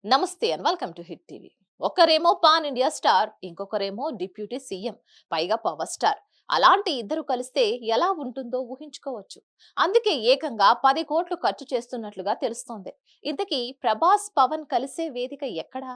నమస్తే and welcome to Hit TV. ఒకరేమో pan India star, ఇంకొకరేమో డిప్యూటీ సీఎం, పైగా పవర్ స్టార్. అలాంటి ఇద్దరు కలిస్తే ఎలా ఉంటుందో ఊహించుకోవచ్చు. అందుకే ఏకంగా 10 కోట్లు ఖర్చు చేస్తున్నట్లుగా తెలుస్తోంది. ఇంతకీ ప్రభాస్ పవన్ కలిసే వేదిక ఎక్కడా?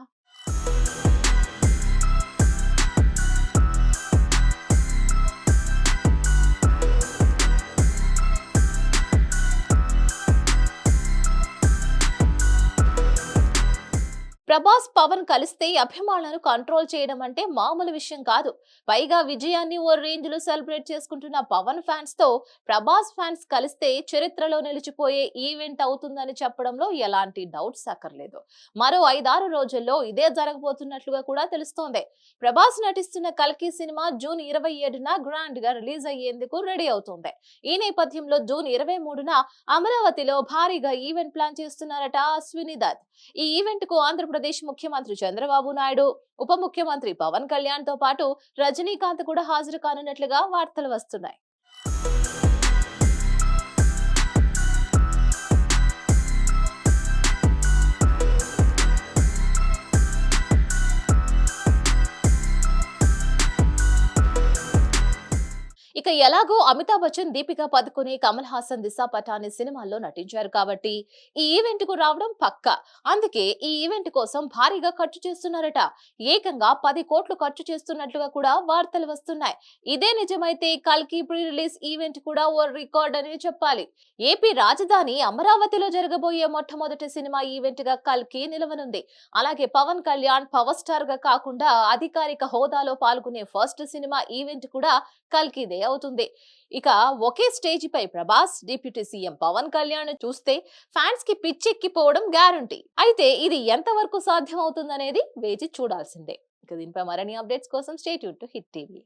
ప్రభాస్ పవన్ కలిస్తే అభిమానులను కంట్రోల్ చేయడం అంటే మామూలు విషయం కాదు. పైగా విజయాన్ని ఓ రేంజ్ లో సెలబ్రేట్ చేసుకుంటున్న పవన్ ఫ్యాన్స్ తో ప్రభాస్ ఫ్యాన్స్ కలిస్తే చరిత్రలో నిలిచిపోయే ఈవెంట్ అవుతుందని చెప్పడంలో ఎలాంటి డౌట్స్ అక్కర్లేదు. మరో 5-6 రోజుల్లో ఇదే జరగబోతున్నట్లుగా కూడా తెలుస్తోంది. ప్రభాస్ నటిస్తున్న కల్కి సినిమా జూన్ 27న గ్రాండ్ గా రిలీజ్ అయ్యేందుకు రెడీ అవుతోంది. ఈ నేపథ్యంలో జూన్ 23న అమరావతిలో భారీగా ఈవెంట్ ప్లాన్ చేస్తున్నారట అశ్విని దత్. ఈ ఈవెంట్ కు ఆంధ్రప్రదేశ్ ముఖ్యమంత్రి చంద్రబాబు నాయుడు, ఉప ముఖ్యమంత్రి పవన్ కళ్యాణ్ తో పాటు రజనీకాంత్ కూడా హాజరు కానున్నట్లుగా వార్తలు వస్తున్నాయి. ఇక ఎలాగో అమితాబ్ బచ్చన్, దీపికా పదుకొనే, కమల్ హాసన్, దిశా పటాని సినిమాల్లో నటించారు కాబట్టి ఈ ఈవెంట్ కు రావడం పక్కా. అందుకే ఈ ఈవెంట్ కోసం భారీగా ఖర్చు చేస్తున్నారట. ఏకంగా 10 కోట్లు ఖర్చు చేస్తున్నట్లుగా కూడా వార్తలు వస్తున్నాయి. ఇదే నిజమైతే కల్కి ప్రీ రిలీజ్ ఈవెంట్ కూడా ఓ రికార్డ్ అనే చెప్పాలి. ఏపీ రాజధాని అమరావతిలో జరగబోయే మొట్టమొదటి సినిమా ఈవెంట్ గా కల్కి నిలవనుంది. అలాగే పవన్ కళ్యాణ్ పవర్ స్టార్ గా కాకుండా అధికారిక హోదాలో పాల్గొనే ఫస్ట్ సినిమా ఈవెంట్ కూడా కల్కిదే అవుతుంది. ఇక ఒకే స్టేజ్ పై ప్రభాస్, డిప్యూటీ సీఎం పవన్ కళ్యాణ్ చూస్తే ఫ్యాన్స్ కి పిచ్చెక్కిపోవడం గ్యారంటీ. అయితే ఇది ఎంత వరకు సాధ్యం అవుతుందనేది వేచి చూడాల్సిందే. ఇక దీనిపై మరిన్ని అప్డేట్స్ కోసం stay tune to Hit TV.